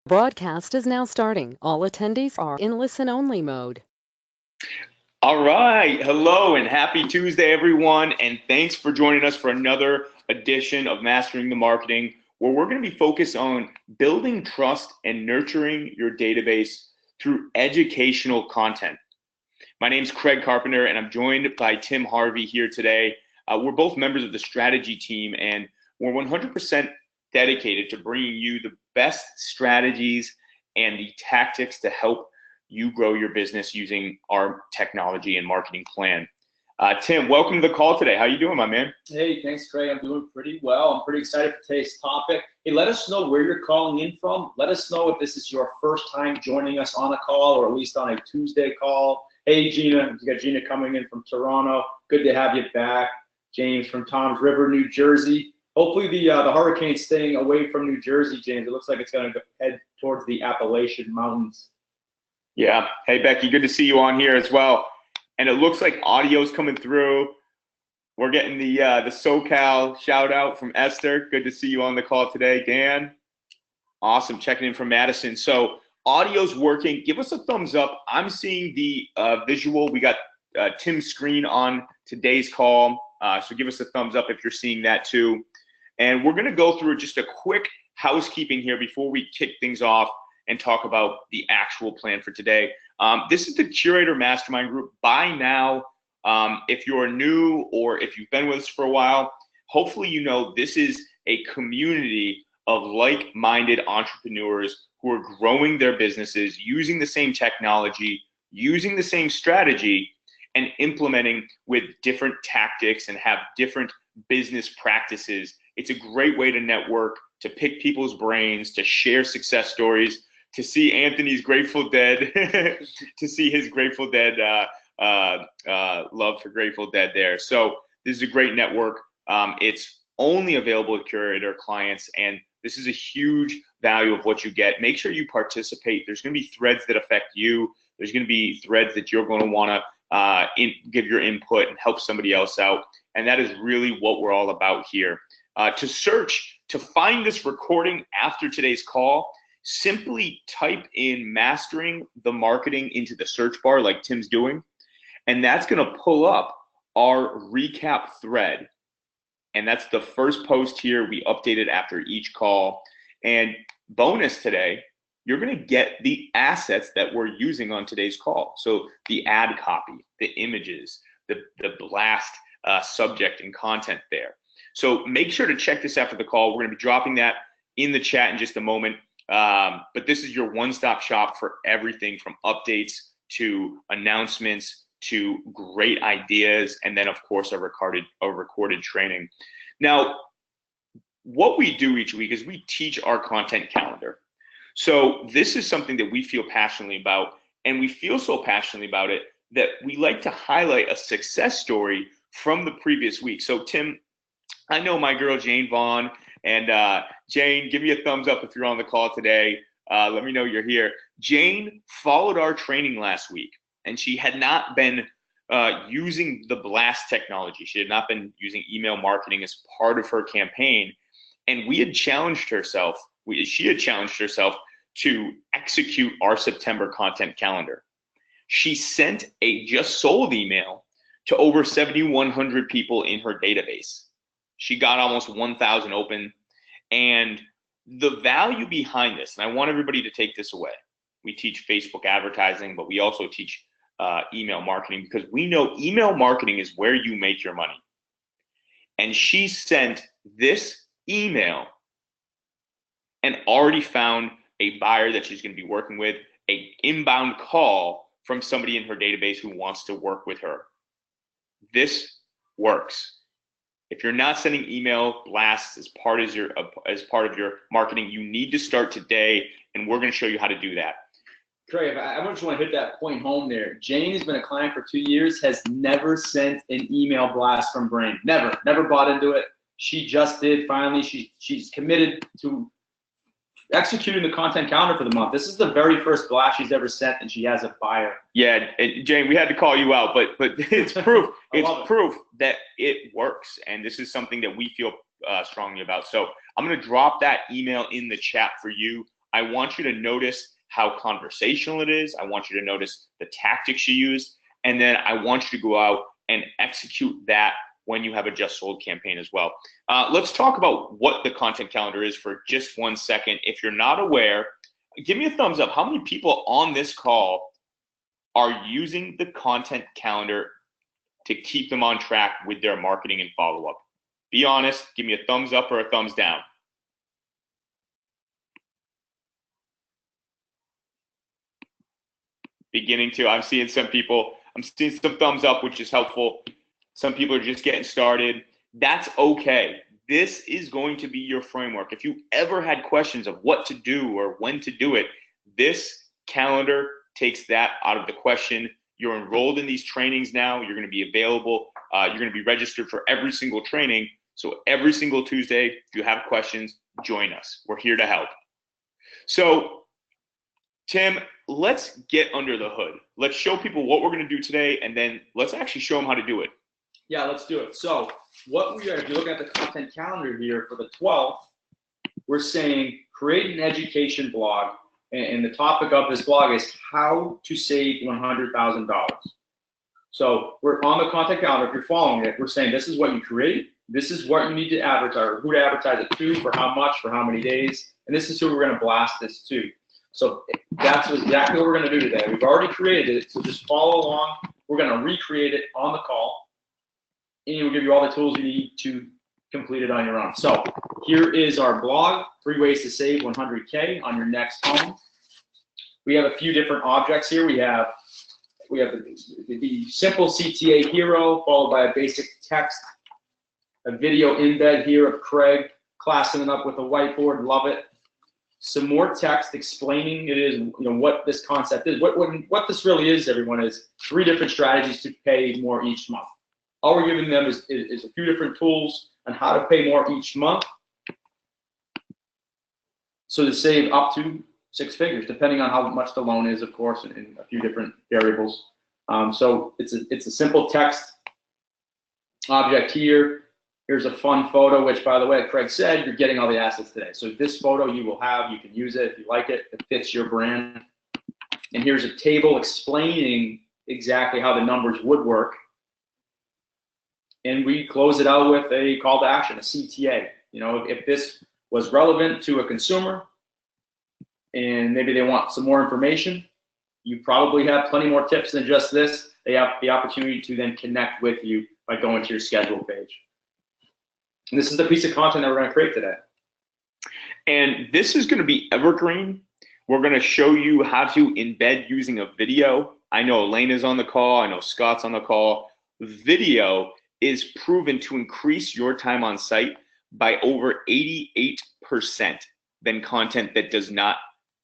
Broadcast is now starting. All attendees are in listen-only mode. All right. Hello and happy Tuesday, everyone. And thanks for joining us for another edition of Mastering the Marketing, where we're going to be focused on building trust and nurturing your database through educational content. My name's Craig Carpenter, and I'm joined by Tim Harvey here today. We're both members of the strategy team, and we're 100% dedicated to bringing you the best strategies and the tactics to help you grow your business using our technology and marketing plan. Tim, welcome to the call today. How you doing, my man? Hey, thanks, Craig. I'm doing pretty well. I'm pretty excited for today's topic. Hey, let us know where you're calling in from. Let us know if this is your first time joining us on a call or at least on a Tuesday call. Hey, Gina. We got Gina coming in from Toronto. Good to have you back. James from Toms River, New Jersey. Hopefully the hurricane's staying away from New Jersey, James. It looks like it's going to head towards the Appalachian Mountains. Yeah. Hey, Becky, good to see you on here as well. And it looks like audio's coming through. We're getting the SoCal shout out from Esther. Good to see you on the call today. Dan, awesome, checking in from Madison. So audio's working. Give us a thumbs up. I'm seeing the visual. We got Tim's screen on today's call. So give us a thumbs up if you're seeing that too. And we're going to go through just a quick housekeeping here before we kick things off and talk about the actual plan for today. This is the Curator Mastermind Group. By now, if you're new or if you've been with us for a while, hopefully you know this is a community of like-minded entrepreneurs who are growing their businesses, using the same technology, using the same strategy, and implementing with different tactics and have different business practices. It's a great way to network, to pick people's brains, to share success stories, to see Anthony's Grateful Dead, to see his Grateful Dead love for Grateful Dead there. So this is a great network. It's only available to Curator clients, and this is a huge value of what you get. Make sure you participate. There's going to be threads that affect you. There's going to be threads that you're going to want to give your input and help somebody else out. And that is really what we're all about here. To find this recording after today's call, simply type in Mastering the Marketing into the search bar like Tim's doing, and that's going to pull up our recap thread. And that's the first post here. We update it after each call. And bonus today, you're going to get the assets that we're using on today's call. So the ad copy, the images, the blast subject and content there. So make sure to check this after the call. We're going to be dropping that in the chat in just a moment. But this is your one-stop shop for everything from updates to announcements to great ideas, and then of course a recorded training. Now, what we do each week is we teach our content calendar. So this is something that we feel passionately about, and we feel so passionately about it that we like to highlight a success story from the previous week. So Tim, I know my girl Jane Vaughn, and Jane, give me a thumbs up if you're on the call today. Let me know you're here. Jane followed our training last week, and she had not been using the blast technology. She had not been using email marketing as part of her campaign, and she had challenged herself to execute our September content calendar. She sent a just sold email to over 7,100 people in her database. She got almost 1,000 open, and the value behind this, and I want everybody to take this away. We teach Facebook advertising, but we also teach email marketing, because we know email marketing is where you make your money. And she sent this email and already found a buyer that she's going to be working with, an inbound call from somebody in her database who wants to work with her. This works. If you're not sending email blasts as part of your marketing, you need to start today, and we're going to show you how to do that. Craig, I just want to hit that point home there. Jane has been a client for 2 years, has never sent an email blast from Brain. Never bought into it. She just did finally. She's committed to executing the content calendar for the month. This is the very first blast she's ever sent, and she has a buyer. Yeah, Jane, we had to call you out, but it's proof. It's proof that it works, and this is something that we feel strongly about. So I'm going to drop that email in the chat for you. I want you to notice how conversational it is. I want you to notice the tactics you used. And then I want you to go out and execute that when you have a just sold campaign as well. Let's talk about what the content calendar is for just 1 second. If you're not aware, give me a thumbs up. How many people on this call are using the content calendar to keep them on track with their marketing and follow-up? Be honest, give me a thumbs up or a thumbs down. Beginning to, I'm seeing some thumbs up, which is helpful. Some people are just getting started. That's okay. This is going to be your framework. If you ever had questions of what to do or when to do it, this calendar takes that out of the question. You're enrolled in these trainings now. You're going to be available. You're going to be registered for every single training. So every single Tuesday, if you have questions, join us. We're here to help. So Tim, let's get under the hood. Let's show people what we're going to do today, and then let's actually show them how to do it. Yeah, let's do it. So what we are, if you look at the content calendar here for the 12th, we're saying create an education blog. And the topic of this blog is how to save $100,000. So we're on the content calendar. If you're following it, we're saying this is what you create. This is what you need to advertise, or who to advertise it to, for how much, for how many days. And this is who we're going to blast this to. So that's exactly what we're going to do today. We've already created it, so just follow along. We're going to recreate it on the call, and we'll give you all the tools you need to complete it on your own. So here is our blog, 3 ways to save 100K on your next home. We have a few different objects here. We have the simple CTA hero, followed by a basic text, a video embed here of Craig classing it up with a whiteboard. Love it. Some more text explaining what this concept is. What this really is, everyone, is 3 different strategies to pay more each month. All we're giving them is a few different tools on how to pay more each month, so to save up to 6 figures, depending on how much the loan is, of course, and a few different variables. So it's a simple text object here. Here's a fun photo, which, by the way, Craig said, you're getting all the assets today. So this photo you will have, you can use it if you like it. It fits your brand. And here's a table explaining exactly how the numbers would work. And we close it out with a call to action, a CTA. If this was relevant to a consumer and maybe they want some more information, you probably have plenty more tips than just this. They have the opportunity to then connect with you by going to your schedule page. And this is the piece of content that we're going to create today. And this is going to be evergreen. We're going to show you how to embed using a video. I know Elena's on the call. I know Scott's on the call. Video is proven to increase your time on site by over 88% than content that does not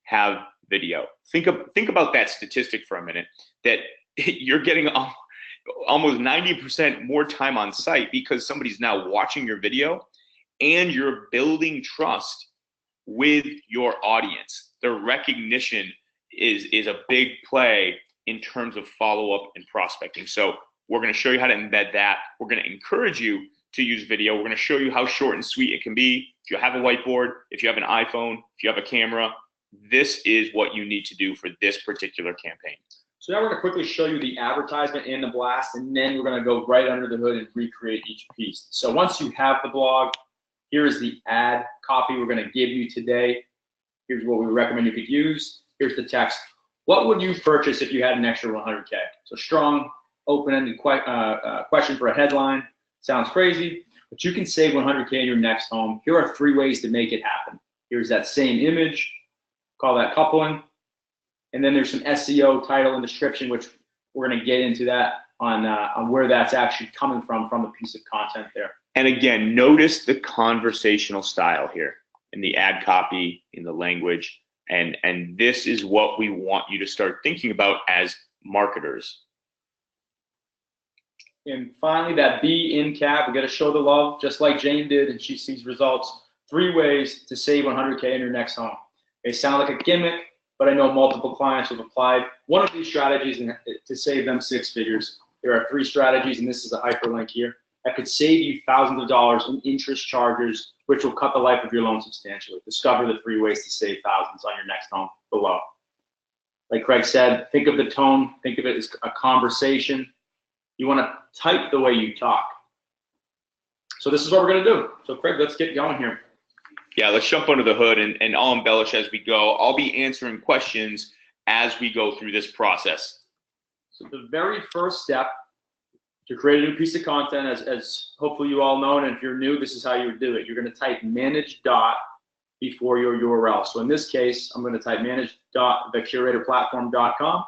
have video. Think about that statistic for a minute, that you're getting almost 90% more time on site because somebody's now watching your video, and you're building trust with your audience. The recognition is a big play in terms of follow-up and prospecting. So we're going to show you how to embed that. We're going to encourage you to use video. We're going to show you how short and sweet it can be. If you have a whiteboard, if you have an iPhone, if you have a camera, this is what you need to do for this particular campaign. So now we're going to quickly show you the advertisement and the blast, and then we're going to go right under the hood and recreate each piece. So once you have the blog, here is the ad copy we're going to give you today. Here's what we recommend you could use. Here's the text. What would you purchase if you had an extra 100K? So strong, open-ended question for a headline. Sounds crazy, but you can save 100K in your next home. Here are 3 ways to make it happen. Here's that same image. Call that coupling. And then there's some SEO, title, and description, which we're going to get into that on where that's actually coming from the piece of content there. And again, notice the conversational style here in the ad copy, in the language, and this is what we want you to start thinking about as marketers. And finally, that B in cap, we got to show the love, just like Jane did, and she sees results. 3 ways to save 100K in your next home. They sound like a gimmick, but I know multiple clients have applied one of these strategies to save them 6 figures. There are 3 strategies, and this is a hyperlink here. that could save you thousands of dollars in interest charges, which will cut the life of your loan substantially. Discover the 3 ways to save thousands on your next home below. Like Craig said, think of the tone, think of it as a conversation. You want to type the way you talk. So this is what we're going to do. So Craig, let's get going here. Yeah, let's jump under the hood, and I'll embellish as we go. I'll be answering questions as we go through this process. So the very first step to create a new piece of content, as hopefully you all know, and if you're new, this is how you would do it. You're going to type manage dot before your URL. So in this case, I'm going to type manage.thecuratorplatform.com.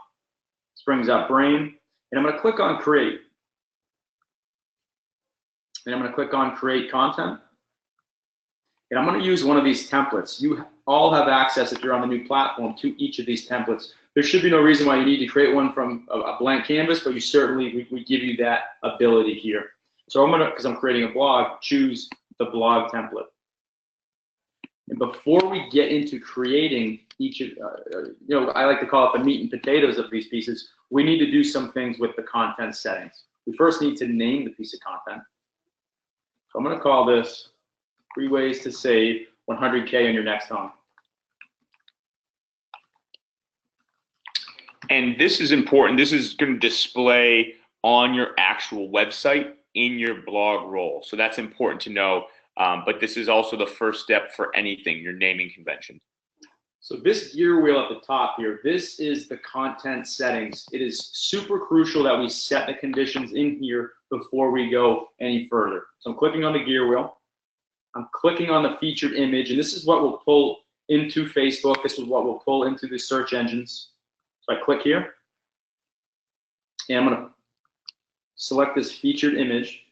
This brings up Brain, and I'm going to click on create. And I'm going to click on create content. And I'm going to use one of these templates. You all have access, if you're on the new platform, to each of these templates. There should be no reason why you need to create one from a blank canvas, but you certainly, we give you that ability here. So I'm going to, because I'm creating a blog, choose the blog template. And before we get into creating each of, I like to call it the meat and potatoes of these pieces, we need to do some things with the content settings. We first need to name the piece of content. So I'm going to call this 3 ways to save 100K on your next home. And this is important. This is going to display on your actual website in your blog role. So that's important to know. But this is also the first step for anything, your naming convention. So this gear wheel at the top here, this is the content settings. It is super crucial that we set the conditions in here before we go any further. So I'm clicking on the gear wheel. I'm clicking on the featured image, and this is what will pull into Facebook. This is what will pull into the search engines. So I click here, and I'm going to select this featured image.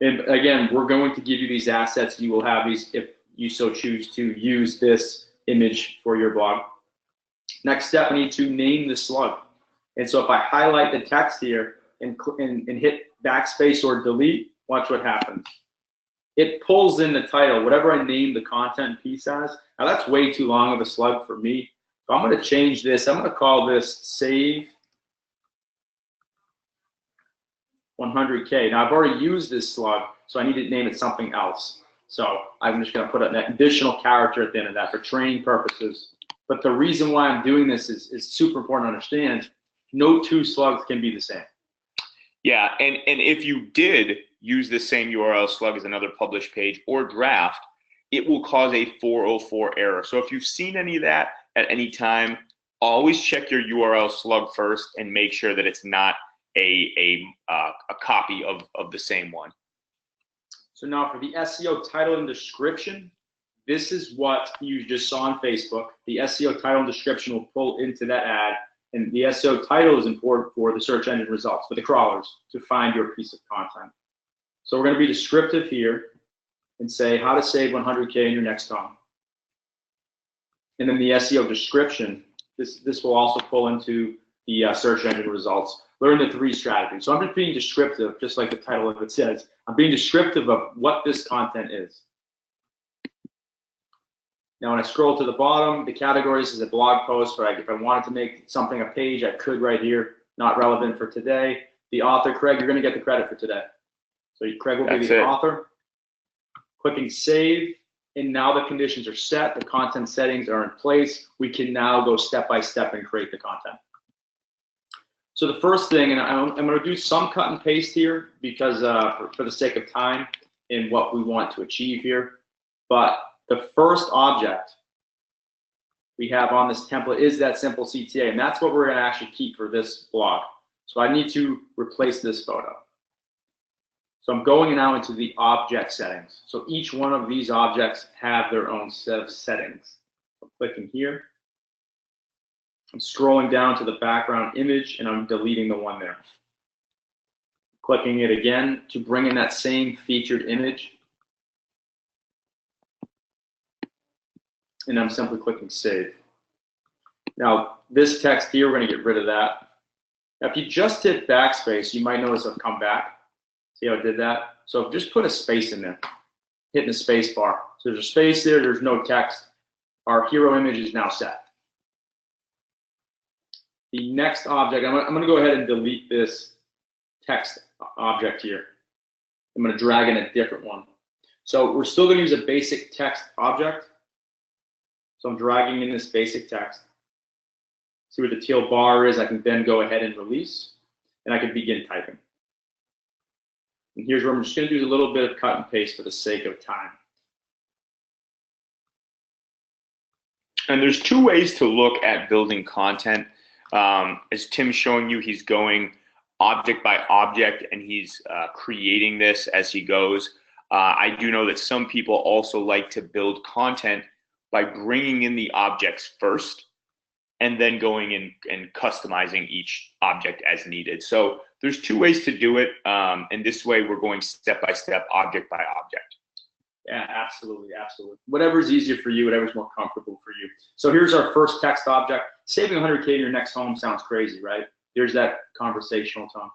And again, we're going to give you these assets. You will have these if you so choose to use this image for your blog. Next step, we need to name the slug. And so if I highlight the text here and hit backspace or delete, watch what happens. It pulls in the title, whatever I named the content piece as. Now that's way too long of a slug for me. So I'm going to change this. I'm going to call this Save 100K. Now I've already used this slug, so I need to name it something else. So I'm just going to put an additional character at the end of that for training purposes. But the reason why I'm doing this is super important to understand. No 2 slugs can be the same. Yeah, and if you did use the same URL slug as another published page or draft, it will cause a 404 error. So if you've seen any of that at any time, always check your URL slug first and make sure that it's not a copy of the same one. So now for the SEO title and description, this is what you just saw on Facebook. The SEO title and description will pull into that ad, and the SEO title is important for the search engine results, for the crawlers, to find your piece of content. So we're going to be descriptive here and say how to save 100K in your next home. And then the SEO description, this will also pull into the search engine results. Learn the 3 strategies. So I'm just being descriptive, just like the title of it says. I'm being descriptive of what this content is. Now when I scroll to the bottom, the categories is a blog post, right? If I wanted to make something a page, I could right here. Not relevant for today. The author, Craig, you're going to get the credit for today. So Craig will be the author. Clicking save, and now the conditions are set. The content settings are in place. We can now go step by step and create the content. So the first thing, and I'm going to do some cut and paste here because for the sake of time and what we want to achieve here. But the first object we have on this template is that simple CTA, and that's what we're going to actually keep for this blog. So I need to replace this photo. So I'm going now into the object settings. So each one of these objects have their own set of settings. I'm clicking here. I'm scrolling down to the background image, and I'm deleting the one there. Clicking it again to bring in that same featured image. And I'm simply clicking save. Now, this text here, we're going to get rid of that. Now, if you just hit backspace, you might notice I've come back. See how I did that? So just put a space in there, hitting the space bar. So there's a space there, there's no text. Our hero image is now set. The next object, I'm going to go ahead and delete this text object here. I'm going to drag in a different one. So we're still going to use a basic text object. So I'm dragging in this basic text. See where the teal bar is. I can then go ahead and release, and I can begin typing. And here's where I'm just going to do a little bit of cut and paste for the sake of time. And there's two ways to look at building content. As Tim's showing you, he's going object by object, and he's creating this as he goes. I do know that some people also like to build content by bringing in the objects first and then going in and customizing each object as needed. So there's two ways to do it. And this way we're going step by step, object by object. Yeah, absolutely, absolutely. Whatever's easier for you, whatever's more comfortable for you. So here's our first text object. Saving 100K in your next home sounds crazy, right? There's that conversational tone.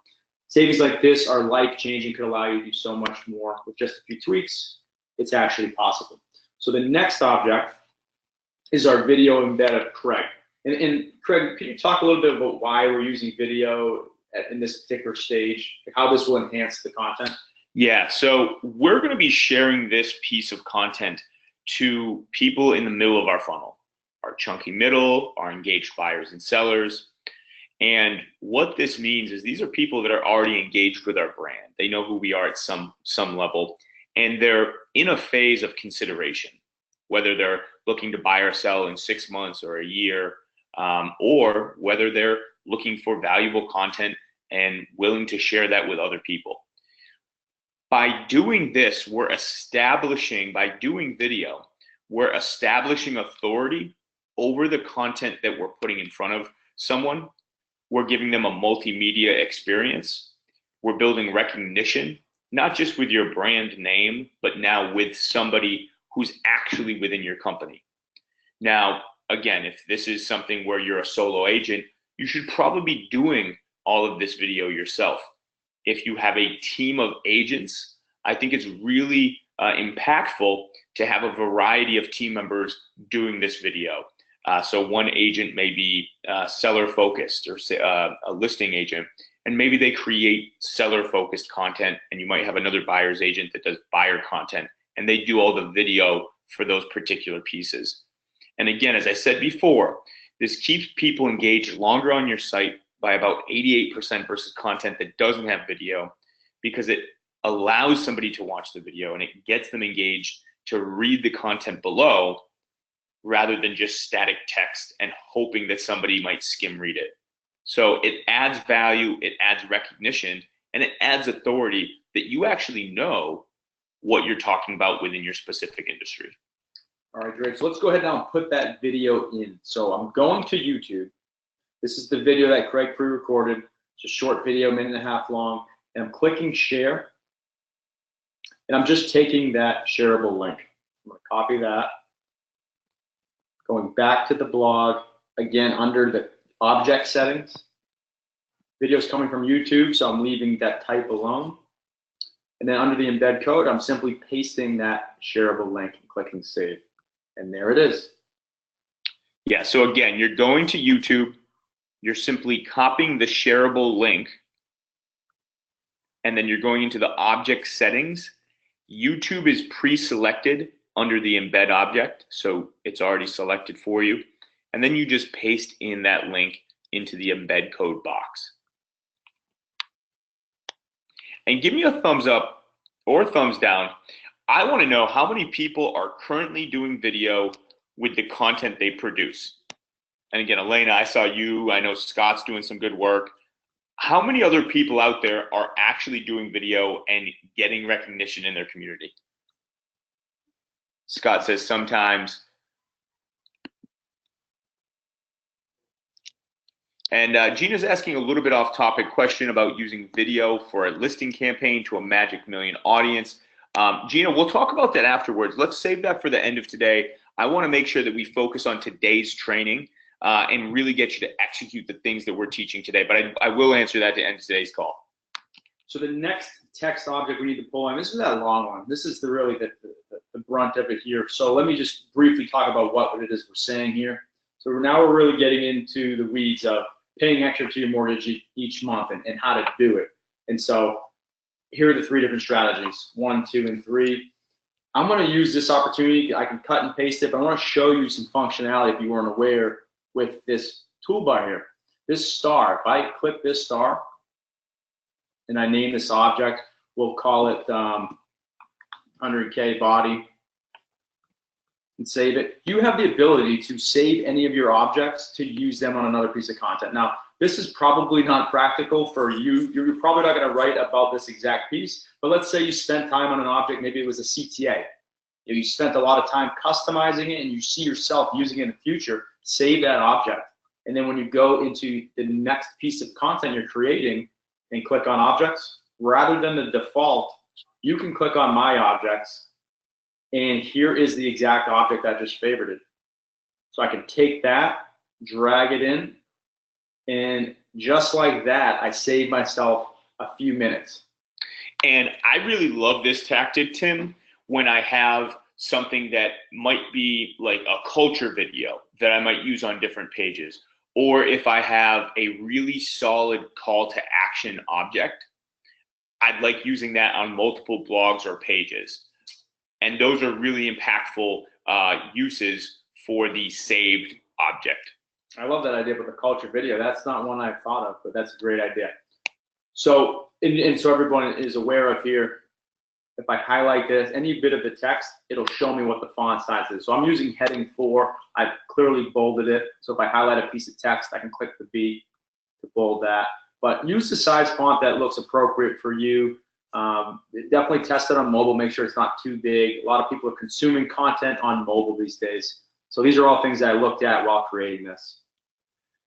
Savings like this are life-changing, could allow you to do so much more. With just a few tweaks, it's actually possible. So the next object is our video embed of Craig. And Craig, can you talk a little bit about why we're using video in this particular stage, how this will enhance the content? Yeah, so we're going to be sharing this piece of content to people in the middle of our funnel, our chunky middle, our engaged buyers and sellers. And what this means is these are people that are already engaged with our brand. They know who we are at some level, and they're in a phase of consideration, whether they're looking to buy or sell in 6 months or a year, or whether they're looking for valuable content and willing to share that with other people. By doing this, by doing video, we're establishing authority over the content that we're putting in front of someone. We're giving them a multimedia experience. We're building recognition, not just with your brand name, but now with somebody who's actually within your company. Now, again, if this is something where you're a solo agent, you should probably be doing all of this video yourself. If you have a team of agents, I think it's really impactful to have a variety of team members doing this video. So one agent may be seller focused or a listing agent, and maybe they create seller focused content, and you might have another buyer's agent that does buyer content, and they do all the video for those particular pieces. And again, as I said before, this keeps people engaged longer on your site by about 88% versus content that doesn't have video, because it allows somebody to watch the video and it gets them engaged to read the content below rather than just static text and hoping that somebody might skim read it. So it adds value, it adds recognition, and it adds authority that you actually know what you're talking about within your specific industry. All right, great. So let's go ahead now and put that video in. So I'm going to YouTube. This is the video that Craig pre-recorded. It's a short video, 1.5 minutes long, and I'm clicking share. And I'm just taking that shareable link. I'm going to copy that. Going back to the blog, again, under the object settings. Video's coming from YouTube, so I'm leaving that type alone. And then under the embed code, I'm simply pasting that shareable link and clicking save. And there it is. Yeah, so again, you're going to YouTube, you're simply copying the shareable link, and then you're going into the object settings. YouTube is pre-selected under the embed object, so it's already selected for you. And then you just paste in that link into the embed code box. And give me a thumbs up or thumbs down. I want to know how many people are currently doing video with the content they produce. And again, Elena, I saw you. I know Scott's doing some good work. How many other people out there are actually doing video and getting recognition in their community? Scott says sometimes. And Gina's asking a little bit off topic question about using video for a listing campaign to a Magic Million audience. Gina, we'll talk about that afterwards. Let's save that for the end of today. I want to make sure that we focus on today's training and really get you to execute the things that we're teaching today. But I will answer that at the end of today's call. So the next text object we need to pull in, this is that long one. This is really the brunt of it here. So let me just briefly talk about what it is we're saying here. So now we're really getting into the weeds of paying extra to your mortgage each month and how to do it. And so here are the 3 different strategies, 1, 2, and 3. I'm going to use this opportunity. I can cut and paste it, but I want to show you some functionality if you weren't aware with this toolbar here. This star, if I click this star and I name this object, we'll call it 100K body, and save it. You have the ability to save any of your objects to use them on another piece of content. Now, this is probably not practical for you. You're probably not going to write about this exact piece, but let's say you spent time on an object, maybe it was a CTA. You spent a lot of time customizing it and you see yourself using it in the future, save that object. And then when you go into the next piece of content you're creating and click on objects, rather than the default, you can click on my objects, and here is the exact object I just favorited. So I can take that, drag it in, and just like that, I save myself a few minutes. And I really love this tactic, Tim, when I have something that might be like a culture video that I might use on different pages, or if I have a really solid call to action object, I'd like using that on multiple blogs or pages. And those are really impactful uses for the saved object. I love that idea with the culture video. That's not one I've thought of, but that's a great idea. So, and so everyone is aware of here, if I highlight this, any bit of the text, it'll show me what the font size is. So I'm using heading 4. I've clearly bolded it. So if I highlight a piece of text, I can click the B to bold that. But use the size font that looks appropriate for you. Definitely test it on mobile. Make sure it's not too big. A lot of people are consuming content on mobile these days. So these are all things that I looked at while creating this.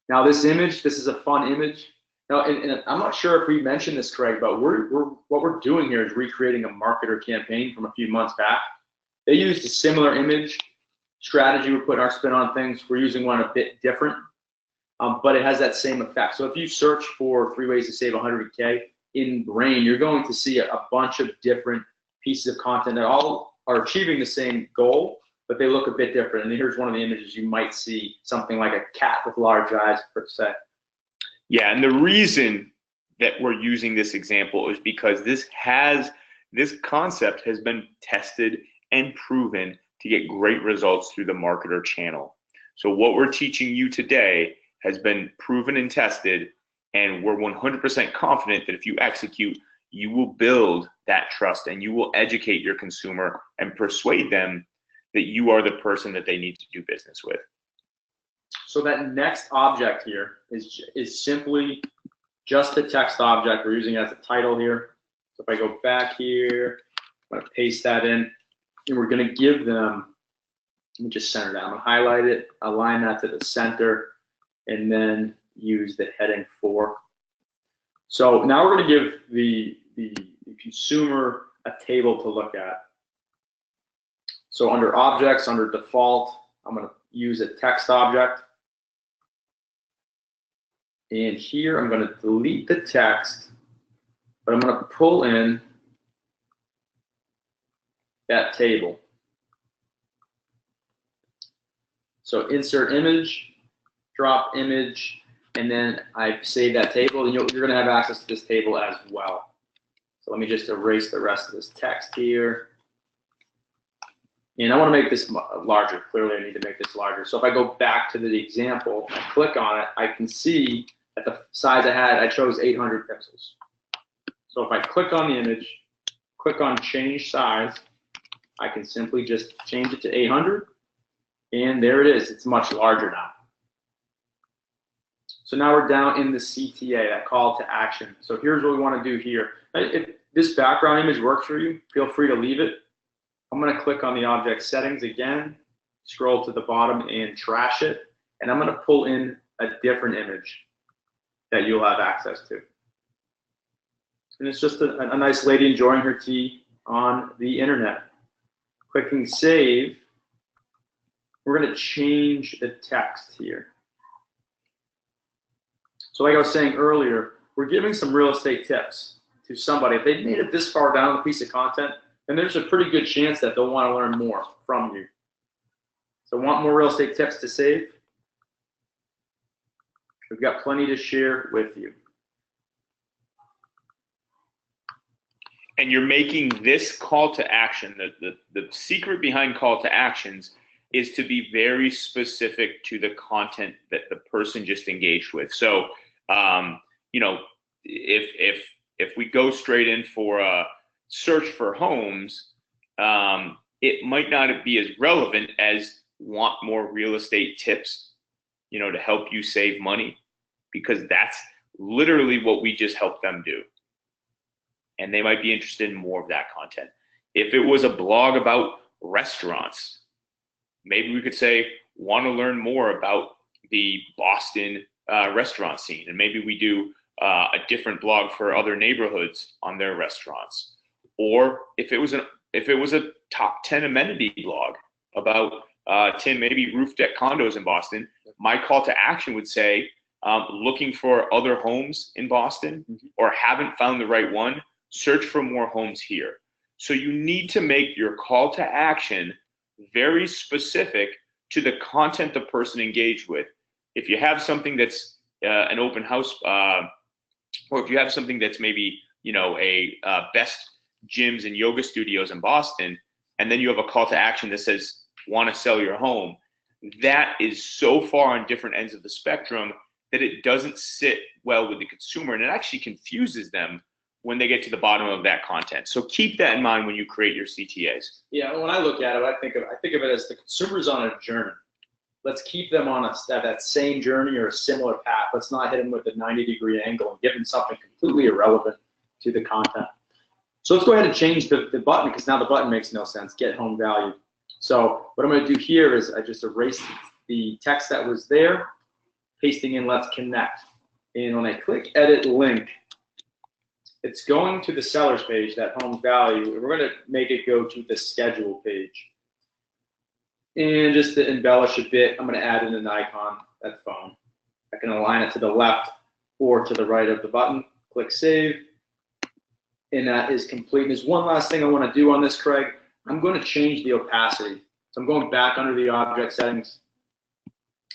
Now this image, this is a fun image. Now, and I'm not sure if we mentioned this, Craig, but what we're doing here is recreating a marketer campaign from a few months back. They used a similar image strategy. We're putting our spin on things. We're using one a bit different, but it has that same effect. So if you search for 3 ways to save 100K in Brain, you're going to see a bunch of different pieces of content that all are achieving the same goal, but they look a bit different. And here's one of the images. You might see something like a cat with large eyes, per se. Yeah, and the reason that we're using this example is because this concept has been tested and proven to get great results through the marketer channel. So what we're teaching you today has been proven and tested, and we're 100% confident that if you execute, you will build that trust and you will educate your consumer and persuade them that you are the person that they need to do business with. So that next object here is simply just the text object. We're using it as a title here. So if I go back here, I'm gonna paste that in, and we're gonna give them, let me just center that. I'm gonna highlight it, align that to the center, and then use the heading 4. So now we're gonna give the consumer a table to look at. So under objects, under default, I'm gonna use a text object. And here I'm going to delete the text, but I'm going to pull in that table. So insert image, drop image, and then I save that table, and you're going to have access to this table as well. So let me just erase the rest of this text here. And I want to make this larger. Clearly, I need to make this larger. So if I go back to the example, I click on it, I can see at the size I had, I chose 800 pixels. So if I click on the image, click on change size, I can simply just change it to 800, and there it is. It's much larger now. So now we're down in the CTA, that call to action. So here's what we want to do here. If this background image works for you, feel free to leave it. I'm going to click on the object settings again, scroll to the bottom and trash it, and I'm going to pull in a different image that you'll have access to. And it's just a nice lady enjoying her tea on the internet. Clicking save, we're going to change the text here. So like I was saying earlier, we're giving some real estate tips to somebody. If they've made it this far down the piece of content, then there's a pretty good chance that they'll want to learn more from you. So want more real estate tips to save? We've got plenty to share with you. and you're making this call to action, the secret behind call to actions is to be very specific to the content that the person just engaged with. So, you know, if we go straight in for a search for homes, it might not be as relevant as want more real estate tips, you know, to help you save money, because that's literally what we just helped them do. And they might be interested in more of that content. If it was a blog about restaurants, maybe we could say, want to learn more about the Boston restaurant scene. And maybe we do a different blog for other neighborhoods on their restaurants. Or if it was a top 10 amenity blog about Tim, maybe roof deck condos in Boston, my call to action would say, looking for other homes in Boston or haven't found the right one, search for more homes here. So you need to make your call to action very specific to the content the person engaged with. If you have something that's an open house, or if you have something that's maybe, you know, a best gyms and yoga studios in Boston, and then you have a call to action that says, want to sell your home, that is so far on different ends of the spectrum that it doesn't sit well with the consumer, and it actually confuses them when they get to the bottom of that content. So keep that in mind when you create your CTAs. Yeah, when I look at it, I think of it as the consumer's on a journey. Let's keep them on that same journey or a similar path. Let's not hit them with a 90-degree angle and give them something completely irrelevant to the content. So let's go ahead and change the button, because now the button makes no sense, get home value. So what I'm going to do here is I just erase the text that was there, pasting in let's connect. And when I click edit link, it's going to the seller's page, that home value, and we're going to make it go to the schedule page. And just to embellish a bit, I'm going to add in an icon, that phone. I can align it to the left or to the right of the button. Click save, and that is complete. And there's one last thing I want to do on this, Craig. I'm going to change the opacity. So I'm going back under the object settings.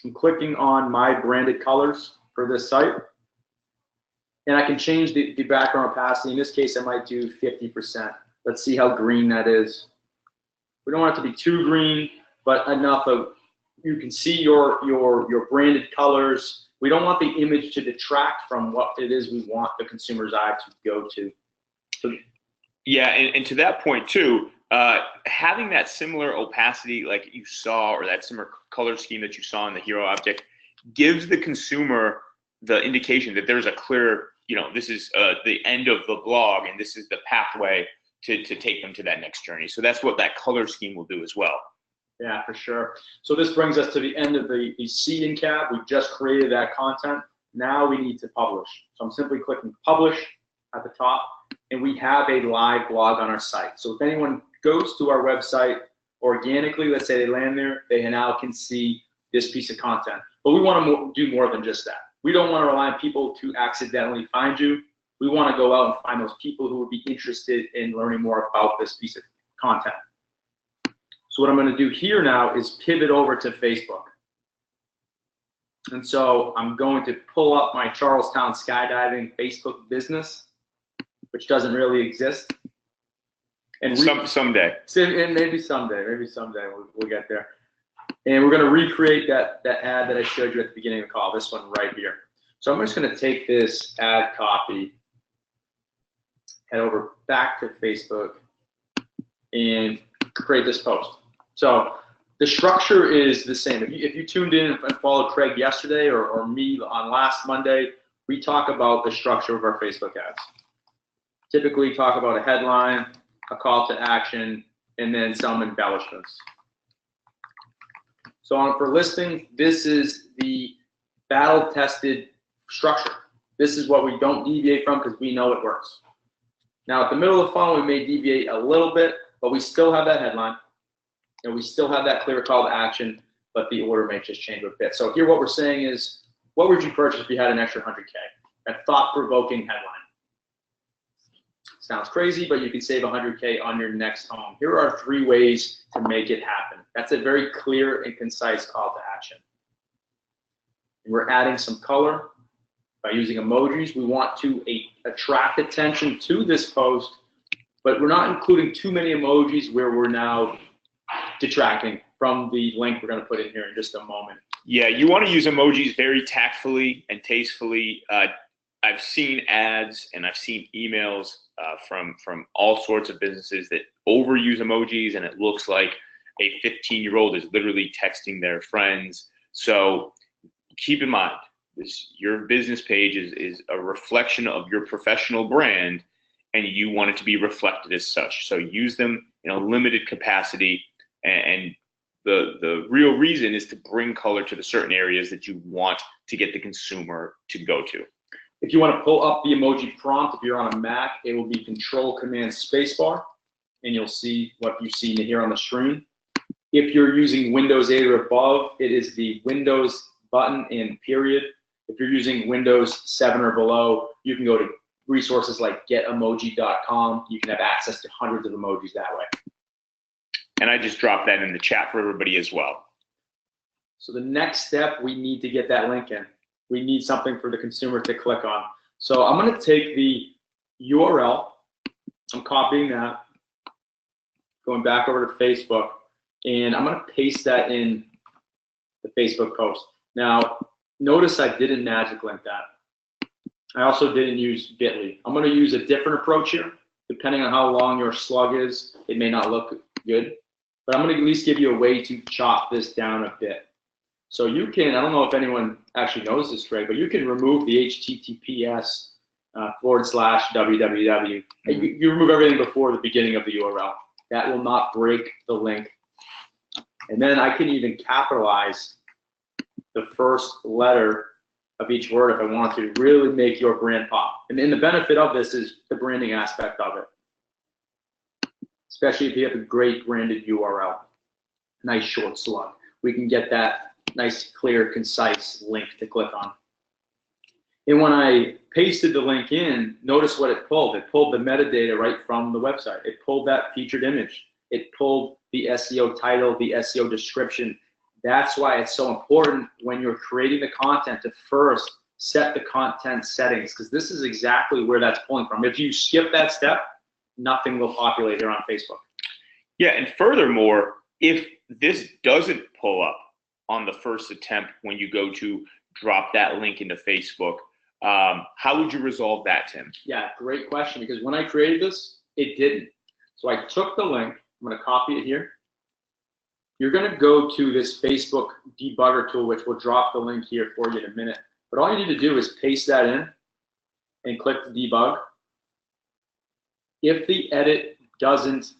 I'm clicking on my branded colors for this site. And I can change the background opacity. In this case, I might do 50%. Let's see how green that is. We don't want it to be too green, but enough of you can see your branded colors. We don't want the image to detract from what it is we want the consumer's eye to go to. So, yeah, and to that point too, having that similar opacity like you saw, or that similar color scheme that you saw in the hero object, gives the consumer the indication that there's a clear, you know, this is the end of the blog, and this is the pathway to take them to that next journey. So that's what that color scheme will do as well. Yeah, for sure. So this brings us to the end of the seeding tab. We just created that content. Now we need to publish. So I'm simply clicking publish at the top, and we have a live blog on our site. So if anyone goes to our website organically, let's say they land there, they now can see this piece of content. But we want to do more than just that. We don't want to rely on people to accidentally find you. We want to go out and find those people who would be interested in learning more about this piece of content. So what I'm going to do here now is pivot over to Facebook. And so I'm going to pull up my Charlestown Skydiving Facebook business, which doesn't really exist. And someday. And maybe someday we'll get there. And we're going to recreate that ad that I showed you at the beginning of the call, this one right here. So I'm just going to take this ad copy, head over back to Facebook, and create this post. So the structure is the same. If you tuned in and followed Craig yesterday or me on last Monday, we talk about the structure of our Facebook ads. Typically talk about a headline, a call to action, and then some embellishments. So for listing, this is the battle-tested structure. This is what we don't deviate from because we know it works. Now at the middle of the funnel, we may deviate a little bit, but we still have that headline, and we still have that clear call to action, but the order may just change a bit. So here what we're saying is, what would you purchase if you had an extra 100K? A thought-provoking headline. Sounds crazy, but you can save 100K on your next home. Here are 3 ways to make it happen. That's a very clear and concise call to action. And we're adding some color by using emojis. We want to attract attention to this post but we're not including too many emojis where we're now detracting from the link we're going to put in here in just a moment. Yeah, you want to use emojis very tactfully and tastefully. I've seen ads and I've seen emails from all sorts of businesses that overuse emojis, and it looks like a 15-year-old is literally texting their friends. So keep in mind, your business page is a reflection of your professional brand, and you want it to be reflected as such. So use them in a limited capacity, and the real reason is to bring color to the certain areas that you want to get the consumer to go to. If you want to pull up the emoji prompt, if you're on a Mac, it will be Control-Command-Spacebar, and you'll see what you see here on the screen. If you're using Windows 8 or above, it is the Windows button and period. If you're using Windows 7 or below, you can go to resources like getomoji.com. You can have access to hundreds of emojis that way. And I just dropped that in the chat for everybody as well. So the next step, we need to get that link in. We need something for the consumer to click on. So I'm going to take the URL. I'm copying that, going back over to Facebook, and I'm going to paste that in the Facebook post. Now, notice I didn't magic link that. I also didn't use Bitly. I'm going to use a different approach here. Depending on how long your slug is, it may not look good, but I'm going to at least give you a way to chop this down a bit. So you can, I don't know if anyone actually knows this, Greg, but you can remove the HTTPS / www. You remove everything before the beginning of the URL. That will not break the link. And then I can even capitalize the first letter of each word if I want to really make your brand pop. And then the benefit of this is the branding aspect of it, especially if you have a great branded URL. Nice short slug. We can get that nice, clear, concise link to click on. And when I pasted the link in, notice what it pulled. It pulled the metadata right from the website. It pulled that featured image. It pulled the SEO title, the SEO description. That's why it's so important when you're creating the content to first set the content settings, because this is exactly where that's pulling from. If you skip that step, nothing will populate here on Facebook. Yeah, and furthermore, if this doesn't pull up on the first attempt when you go to drop that link into Facebook, how would you resolve that, Tim? Yeah, great question, because when I created this, it didn't. So I took the link, I'm going to copy it here. You're going to go to this Facebook debugger tool, which will drop the link here for you in a minute. But all you need to do is paste that in and click the debug. If the edit doesn't,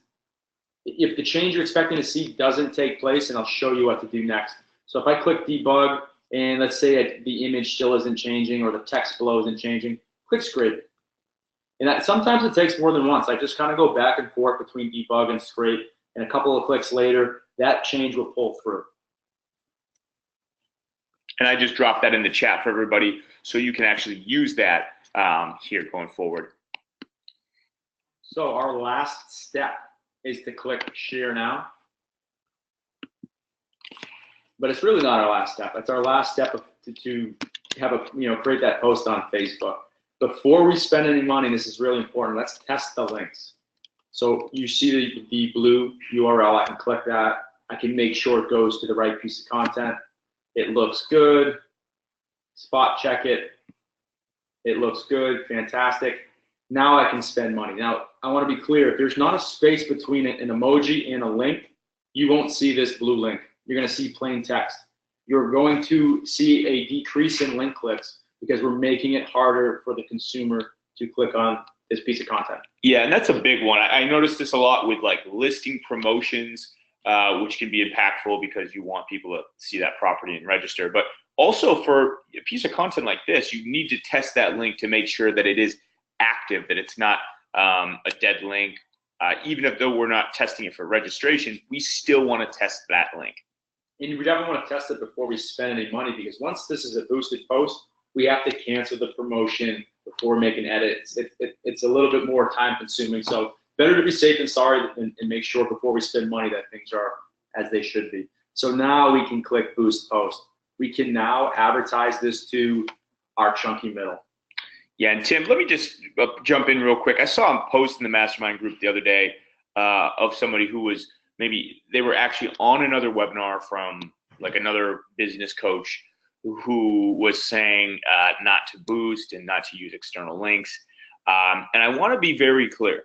if the change you're expecting to see doesn't take place, and I'll show you what to do next. So if I click debug, and let's say the image still isn't changing or the text below isn't changing, click scrape. And that, sometimes it takes more than once. I just kind of go back and forth between debug and scrape, and a couple of clicks later, that change will pull through. And I just dropped that in the chat for everybody so you can actually use that here going forward. So our last step is to click share now. But it's really not our last step. It's our last step to have a, create that post on Facebook. Before we spend any money, this is really important, let's test the links. So you see the blue URL, I can click that. I can make sure it goes to the right piece of content. It looks good. Spot check it. It looks good, fantastic. Now I can spend money. Now, I want to be clear, if there's not a space between an emoji and a link, you won't see this blue link. You're going to see plain text. You're going to see a decrease in link clicks because we're making it harder for the consumer to click on this piece of content. Yeah, and that's a big one. I noticed this a lot with like listing promotions, which can be impactful because you want people to see that property and register. But also for a piece of content like this, you need to test that link to make sure that it is active, that it's not a dead link. Even if though we're not testing it for registration, we still want to test that link. And we definitely want to test it before we spend any money, because once this is a boosted post, we have to cancel the promotion before making edits. It's a little bit more time consuming. So better to be safe than sorry and make sure before we spend money that things are as they should be. So now we can click boost post. We can now advertise this to our chunky middle. Yeah, and Tim, let me just jump in real quick. I saw a post in the mastermind group the other day of somebody who was maybe they were actually on another webinar from like another business coach who was saying not to boost and not to use external links. And I want to be very clear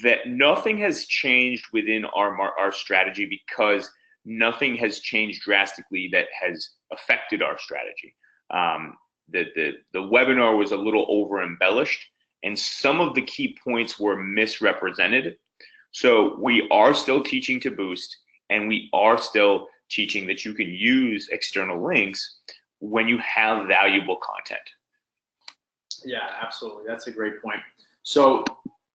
that nothing has changed within our strategy because nothing has changed drastically that has affected our strategy. The webinar was a little over embellished and some of the key points were misrepresented. So we are still teaching to boost and we are still teaching that you can use external links when you have valuable content. Yeah, absolutely. That's a great point. So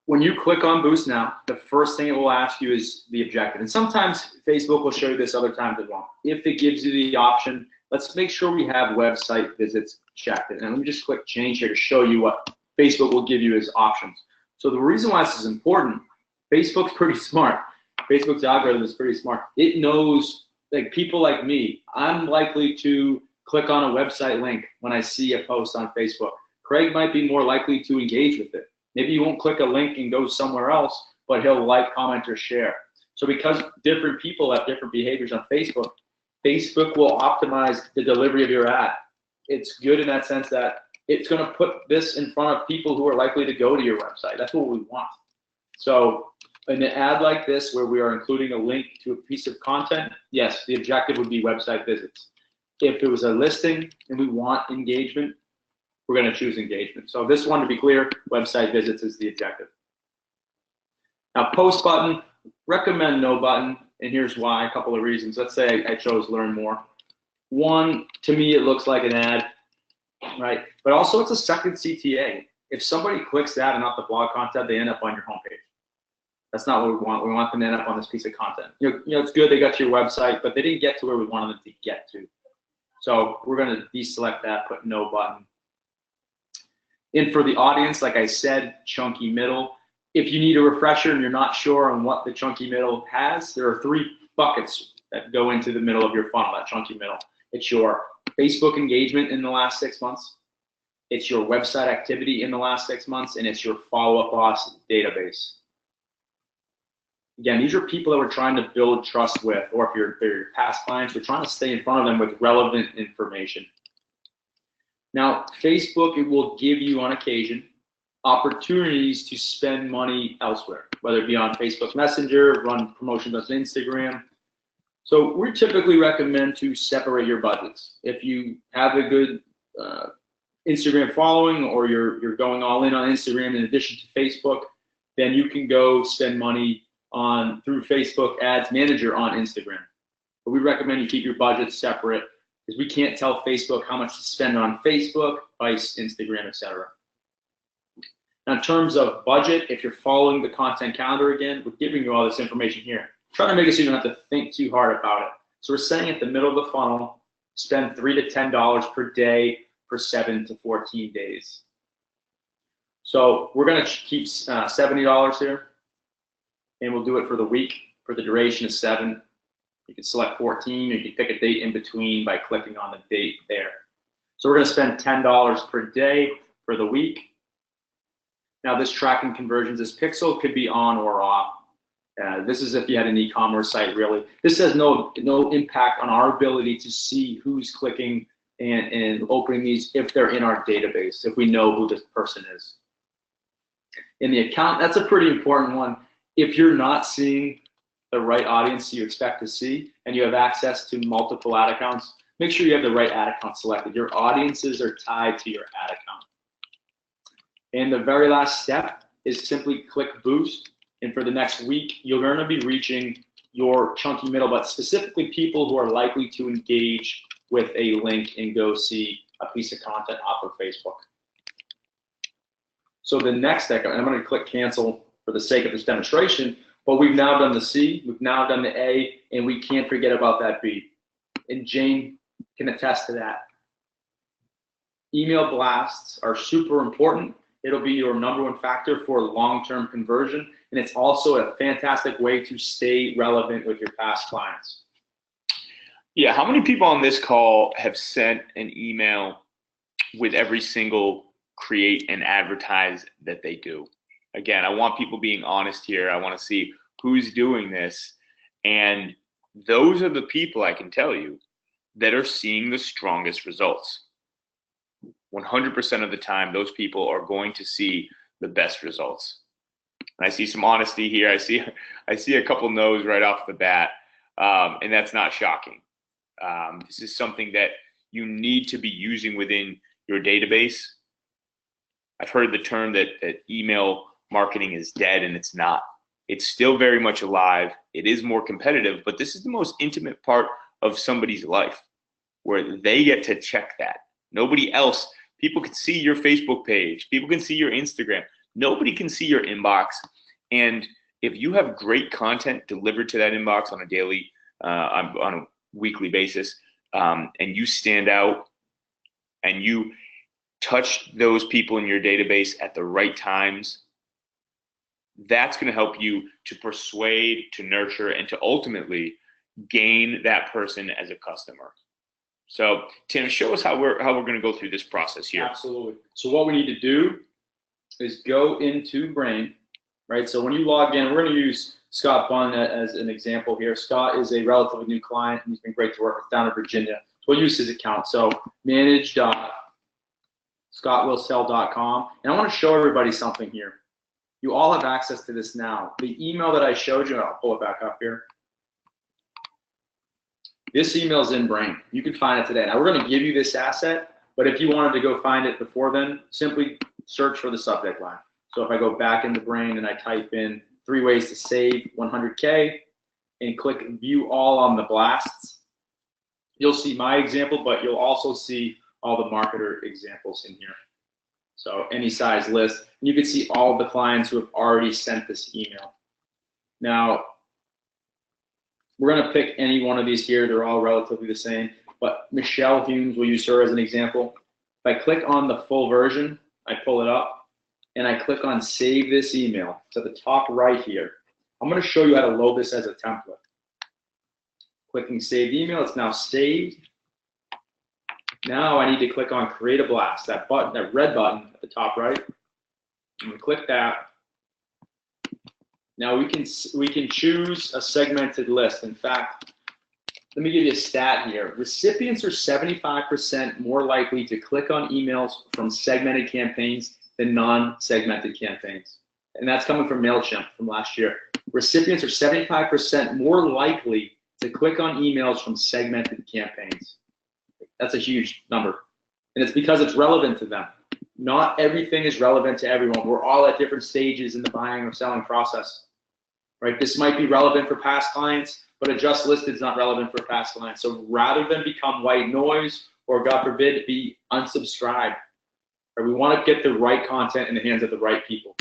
when you click on Boost Now, the first thing it will ask you is the objective. And sometimes Facebook will show you this, other times it won't. If it gives you the option, let's make sure we have website visits checked. And let me just click change here to show you what Facebook will give you as options. So the reason why this is important, Facebook's pretty smart. Facebook's algorithm is pretty smart. It knows, like people like me, I'm likely to click on a website link when I see a post on Facebook. Craig might be more likely to engage with it. Maybe you won't click a link and go somewhere else, but he'll like, comment, or share. So because different people have different behaviors on Facebook, Facebook will optimize the delivery of your ad. It's good in that sense that it's going to put this in front of people who are likely to go to your website. That's what we want. So in an ad like this, where we are including a link to a piece of content, yes, the objective would be website visits. If it was a listing and we want engagement, we're going to choose engagement. So this one, to be clear, website visits is the objective. Now, post button, recommend no button, and here's why, a couple of reasons. Let's say I chose learn more. One, to me, it looks like an ad, right? But also it's a second CTA. If somebody clicks that and not the blog content, they end up on your homepage. That's not what we want. We want them to end up on this piece of content. You know, it's good they got to your website, but they didn't get to where we wanted them to get to. So we're going to deselect that, put no button. And for the audience, like I said, chunky middle. If you need a refresher and you're not sure on what the chunky middle has, there are 3 buckets that go into the middle of your funnel, that chunky middle. It's your Facebook engagement in the last 6 months, it's your website activity in the last 6 months, and it's your Follow Up Boss database. Again, these are people that we're trying to build trust with, or if they're your past clients, we're trying to stay in front of them with relevant information. Now, Facebook, it will give you on occasion opportunities to spend money elsewhere, whether it be on Facebook Messenger, run promotions on Instagram. So we typically recommend to separate your budgets. If you have a good Instagram following, or you're going all in on Instagram in addition to Facebook, then you can go spend money through Facebook Ads Manager on Instagram. But we recommend you keep your budgets separate, because we can't tell Facebook how much to spend on Facebook, Vice, Instagram, etc. Now, in terms of budget, if you're following the content calendar again, we're giving you all this information here. Trying to make it so you don't have to think too hard about it. So we're saying at the middle of the funnel, spend $3 to $10 per day for 7 to 14 days. So we're going to keep $70 here, and we'll do it for the week for the duration of 7. You can select 14, or you can pick a date in between by clicking on the date there. So we're going to spend $10 per day for the week. Now, this tracking conversions, this pixel could be on or off. This is if you had an e-commerce site, really. This has no impact on our ability to see who's clicking and opening these if they're in our database, if we know who this person is. In the account, that's a pretty important one. If you're not seeing the right audience you expect to see, and you have access to multiple ad accounts, make sure you have the right ad account selected. Your audiences are tied to your ad account. And the very last step is simply click boost. And for the next week, you're going to be reaching your chunky middle, but specifically people who are likely to engage with a link and go see a piece of content off of Facebook. So the next step, and I'm going to click cancel for the sake of this demonstration, but we've now done the C, we've now done the A, and we can't forget about that B. And Jane can attest to that. Email blasts are super important. It'll be your #1 factor for long-term conversion, and it's also a fantastic way to stay relevant with your past clients. Yeah, how many people on this call have sent an email with every single create and advertise that they do. Again, I want people being honest here. I want to see who's doing this. And those are the people, I can tell you, that are seeing the strongest results. 100% of the time, those people are going to see the best results. And I see some honesty here. I see a couple no's right off the bat, and that's not shocking. This is something that you need to be using within your database. I've heard the term that email marketing is dead, and it's not. It's still very much alive. It is more competitive, but this is the most intimate part of somebody's life, where they get to check that. Nobody else, people can see your Facebook page, people can see your Instagram. Nobody can see your inbox. And if you have great content delivered to that inbox on a daily, on a weekly basis, and you stand out and you touch those people in your database at the right times, that's going to help you to persuade, to nurture, and to ultimately gain that person as a customer. So, Tim, show us how we're going to go through this process here. Absolutely. So what we need to do is go into Brain, right? So when you log in, we're going to use Scott Bunn as an example here. Scott is a relatively new client, and he's been great to work with down in Virginia. So we'll use his account. So manage.scottwillsell.com. And I want to show everybody something here. You all have access to this now. The email that I showed you, I'll pull it back up here. This email is in Brain. You can find it today. Now we're going to give you this asset, but if you wanted to go find it before then, simply search for the subject line. So if I go back into Brain and I type in 3 ways to save 100K and click view all on the blasts, you'll see my example, but you'll also see all the marketer examples in here. So any size list, and you can see all of the clients who have already sent this email. Now, we're going to pick any one of these here. They're all relatively the same, but Michelle Humes, we'll use her as an example. If I click on the full version, I pull it up, and I click on save this email to the top right here. I'm going to show you how to load this as a template. Clicking save email, it's now saved. Now I need to click on create a blast, that button, that red button at the top right. I'm going to click that. Now we can choose a segmented list. In fact, let me give you a stat here. Recipients are 75% more likely to click on emails from segmented campaigns than non-segmented campaigns. And that's coming from MailChimp from last year. Recipients are 75% more likely to click on emails from segmented campaigns. That's a huge number. And it's because it's relevant to them. Not everything is relevant to everyone. We're all at different stages in the buying or selling process, right? This might be relevant for past clients, but a just listed is not relevant for past clients. So rather than become white noise or, God forbid, be unsubscribed, right? We want to get the right content in the hands of the right people.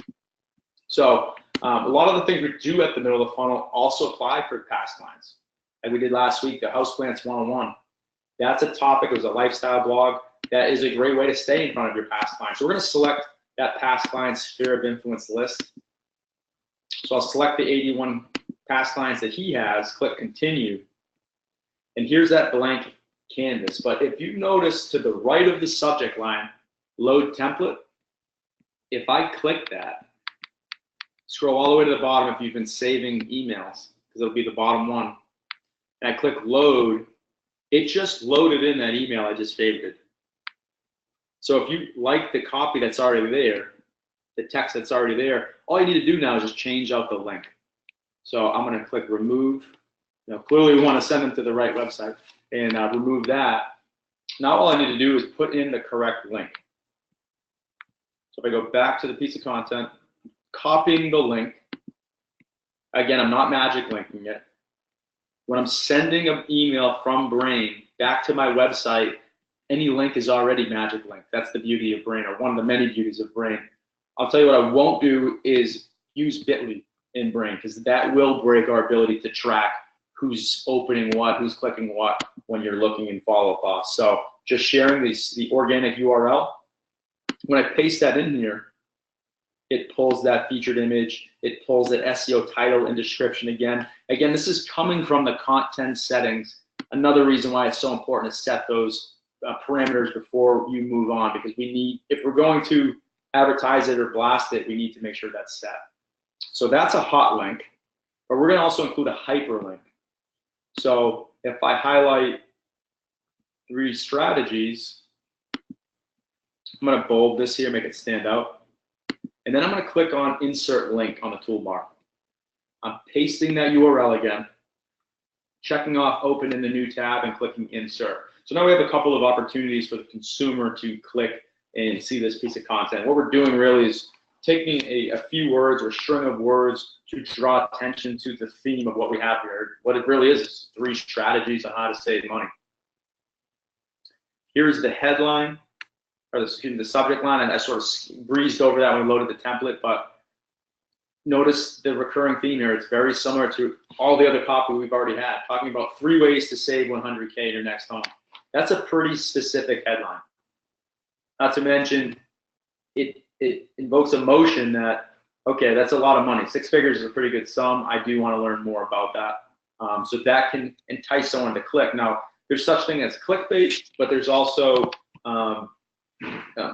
So a lot of the things we do at the middle of the funnel also apply for past clients. Like we did last week, the Houseplants 101. That's a topic. It was a lifestyle blog. That is a great way to stay in front of your past clients. So we're going to select that past client sphere of influence list. So I'll select the 81 past clients that he has, click continue. And here's that blank canvas. But if you notice to the right of the subject line, load template, if I click that, scroll all the way to the bottom if you've been saving emails, because it'll be the bottom one, and I click load, it just loaded in that email I just favorited. So if you like the copy that's already there, the text that's already there, all you need to do now is just change out the link. So I'm going to click remove. Now, clearly we want to send them to the right website and remove that. Now all I need to do is put in the correct link. So if I go back to the piece of content, copying the link. Again, I'm not magic linking it. When I'm sending an email from Brain back to my website, any link is already magic link. That's the beauty of Brain, or one of the many beauties of Brain. I'll tell you what I won't do is use Bitly in Brain, because that will break our ability to track who's opening what, who's clicking what when you're looking in follow-up off. So just sharing the organic URL. When I paste that in here, it pulls that featured image, it pulls that SEO title and description again. Again, this is coming from the content settings. Another reason why it's so important to set those parameters before you move on, because we need, if we're going to advertise it or blast it, we need to make sure that's set. So that's a hot link, but we're going to also include a hyperlink. So if I highlight 3 strategies, I'm going to bold this here, make it stand out. And then I'm going to click on insert link on the toolbar. I'm pasting that URL again, checking off open in the new tab and clicking insert. So now we have a couple of opportunities for the consumer to click and see this piece of content. What we're doing really is taking a few words or string of words to draw attention to the theme of what we have here. What it really is 3 strategies on how to save money. Here's the headline, or the subject line, and I sort of breezed over that when we loaded the template, but notice the recurring theme here. It's very similar to all the other copy we've already had, talking about 3 ways to save $100K in your next home. That's a pretty specific headline. Not to mention, it invokes emotion that, okay, that's a lot of money. 6 figures is a pretty good sum. I do want to learn more about that. So that can entice someone to click. Now, there's such thing as clickbait, but there's also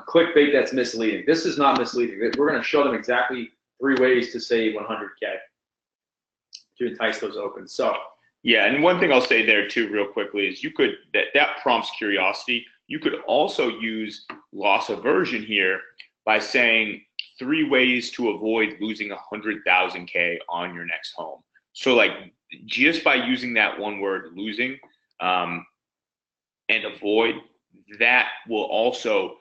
clickbait that's misleading. This is not misleading. We're going to show them exactly 3 ways to save 100K to entice those opens. So yeah, and one thing I'll say there too, real quickly, is you could that prompts curiosity. You could also use loss aversion here by saying 3 ways to avoid losing 100,000K on your next home. So like just by using that one word, losing, and avoid, that will also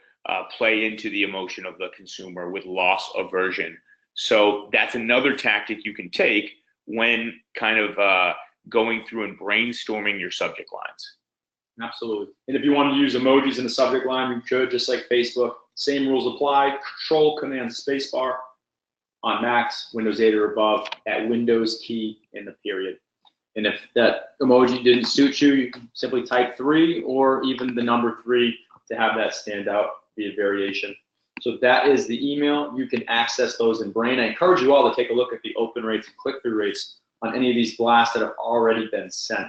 play into the emotion of the consumer with loss aversion. So that's another tactic you can take when kind of going through and brainstorming your subject lines. Absolutely. And if you want to use emojis in the subject line, you could, just like Facebook. Same rules apply. Control Command Spacebar on Macs, Windows 8 or above, at Windows key in the period. And if that emoji didn't suit you, you can simply type 3 or even the number 3 to have that stand out, be a variation. So that is the email. You can access those in Brain. I encourage you all to take a look at the open rates and click-through rates on any of these blasts that have already been sent.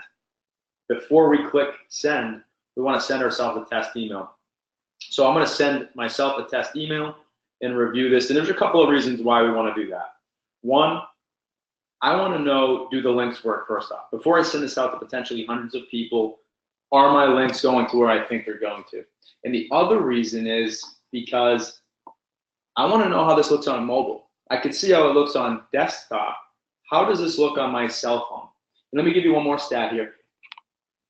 Before we click send, we want to send ourselves a test email. So I'm going to send myself a test email and review this. And there's a couple of reasons why we want to do that. One, I want to know, do the links work first off? Before I send this out to potentially hundreds of people, are my links going to where I think they're going to? And the other reason is because I want to know how this looks on mobile. I can see how it looks on desktop. How does this look on my cell phone? And let me give you one more stat here.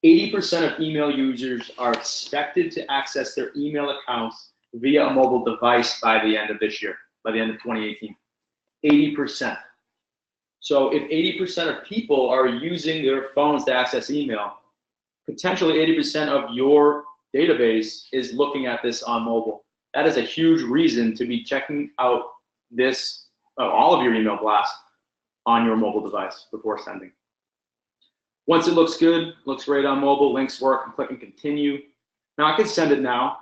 80% of email users are expected to access their email accounts via a mobile device by the end of this year, by the end of 2018. 80%. So if 80% of people are using their phones to access email, potentially 80% of your database is looking at this on mobile. That is a huge reason to be checking out this, all of your email blasts on your mobile device before sending. Once it looks good, looks great on mobile, links work, I'm clicking continue. Now I can send it now,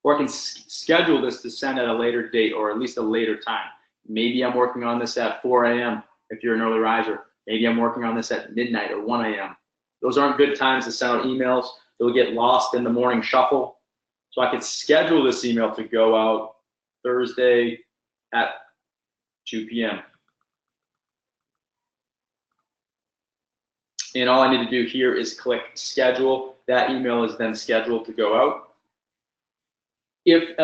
or I can schedule this to send at a later date or at least a later time. Maybe I'm working on this at 4 a.m. if you're an early riser. Maybe I'm working on this at midnight or 1 a.m. Those aren't good times to send out emails. They'll get lost in the morning shuffle. So I could schedule this email to go out Thursday at 2 p.m. And all I need to do here is click schedule. That email is then scheduled to go out. If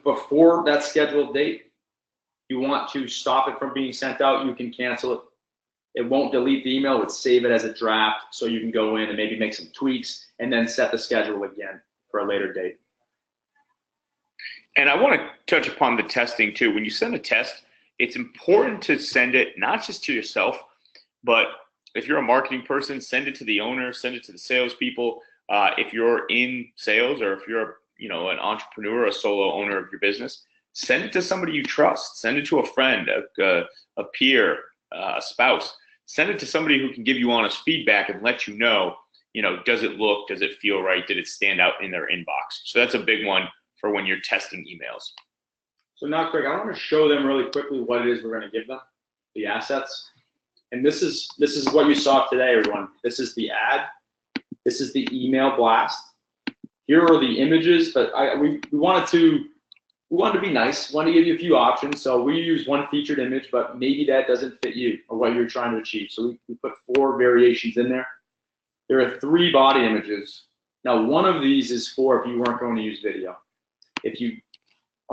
before that scheduled date, you want to stop it from being sent out, you can cancel it. It won't delete the email, it would save it as a draft, so you can go in and maybe make some tweaks and then set the schedule again for a later date. And I want to touch upon the testing too. When you send a test, it's important to send it not just to yourself, but if you're a marketing person, send it to the owner, send it to the salespeople. If you're in sales, or if you're an entrepreneur, a solo owner of your business, send it to somebody you trust. Send it to a friend, a peer, a spouse. Send it to somebody who can give you honest feedback and let you know, does it look, does it feel right? Did it stand out in their inbox? So that's a big one for when you're testing emails. So now, Craig, I want to show them really quickly what it is we're going to give them, the assets. And this is what you saw today, everyone. This is the ad. This is the email blast. here are the images, but we wanted to be nice, wanted to give you a few options. So we use one featured image, but maybe that doesn't fit you or what you're trying to achieve. So we put 4 variations in there. There are 3 body images. Now, one of these is for if you weren't going to use video. If you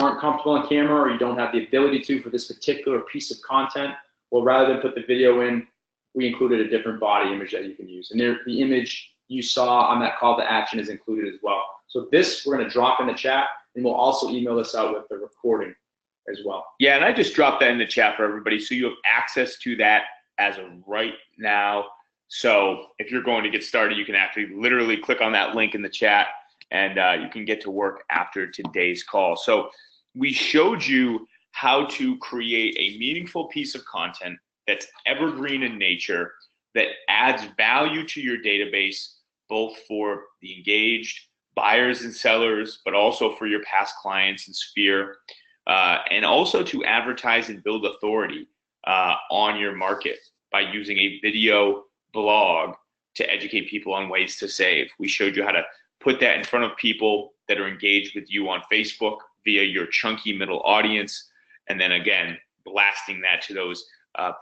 aren't comfortable on camera or you don't have the ability to for this particular piece of content, well, rather than put the video in, we included a different body image that you can use. And there, the image you saw on that call to action is included as well. So this we're going to drop in the chat, and we'll also email this out with the recording as well. Yeah, and I just dropped that in the chat for everybody, so you have access to that as of right now. So if you're going to get started, you can actually literally click on that link in the chat, and you can get to work after today's call. So we showed you how to create a meaningful piece of content that's evergreen in nature, that adds value to your database, both for the engaged buyers and sellers, but also for your past clients and sphere, and also to advertise and build authority on your market by using a video blog to educate people on ways to save. We showed you how to put that in front of people that are engaged with you on Facebook via your chunky middle audience, and then again, blasting that to those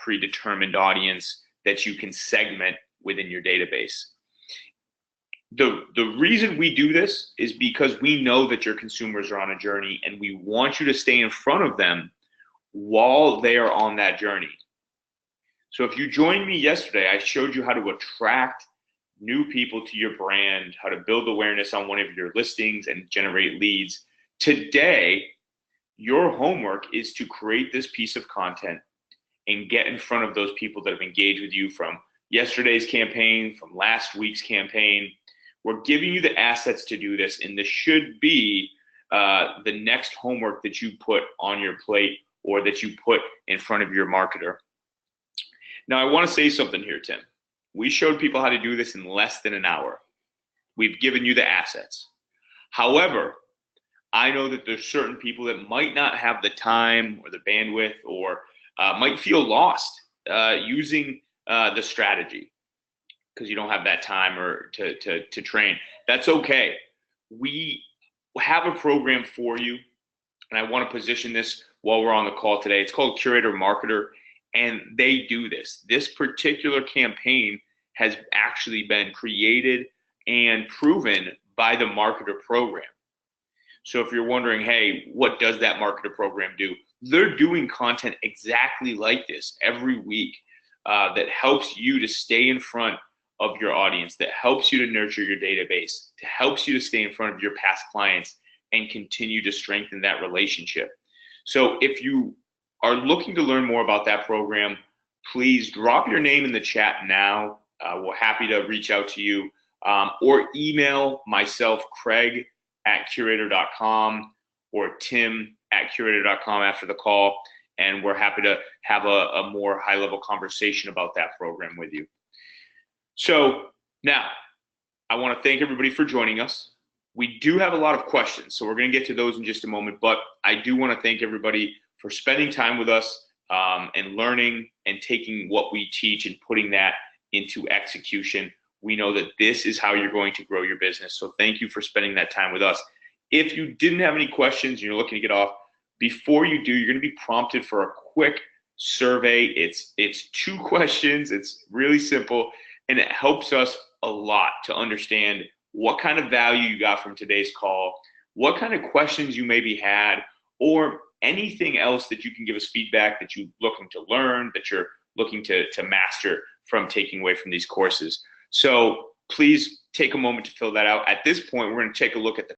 predetermined audience that you can segment within your database. The reason we do this is because we know that your consumers are on a journey, and we want you to stay in front of them while they are on that journey. So if you joined me yesterday, I showed you how to attract new people to your brand, how to build awareness on one of your listings and generate leads. Today, your homework is to create this piece of content and get in front of those people that have engaged with you from yesterday's campaign, from last week's campaign. We're giving you the assets to do this, and this should be the next homework that you put on your plate or that you put in front of your marketer. Now, I want to say something here, Tim. We showed people how to do this in less than an hour. We've given you the assets. However, I know that there's certain people that might not have the time or the bandwidth, or might feel lost using the strategy because you don't have that time or to train. That's okay. We have a program for you, and I want to position this while we're on the call today. It's called Curator Marketer, and they do this. This particular campaign has actually been created and proven by the Marketer program. So if you're wondering, hey, what does that Marketer program do? They're doing content exactly like this every week that helps you to stay in front of your audience, that helps you to nurture your database, that helps you to stay in front of your past clients and continue to strengthen that relationship. So if you are looking to learn more about that program, please drop your name in the chat now. We're happy to reach out to you, or email myself, Craig at curator.com, or tim@curator.com after the call, and we're happy to have a more high-level conversation about that program with you. So now, I want to thank everybody for joining us. We do have a lot of questions, so we're going to get to those in just a moment, but I do want to thank everybody for spending time with us and learning and taking what we teach and putting that into execution. We know that this is how you're going to grow your business, so thank you for spending that time with us. If you didn't have any questions and you're looking to get off, before you do, you're going to be prompted for a quick survey. It's 2 questions. It's really simple, and it helps us a lot to understand what kind of value you got from today's call, what kind of questions you maybe had, or anything else that you can give us feedback that you're looking to learn, that you're looking to master from taking away from these courses. So please take a moment to fill that out. At this point, we're going to take a look at the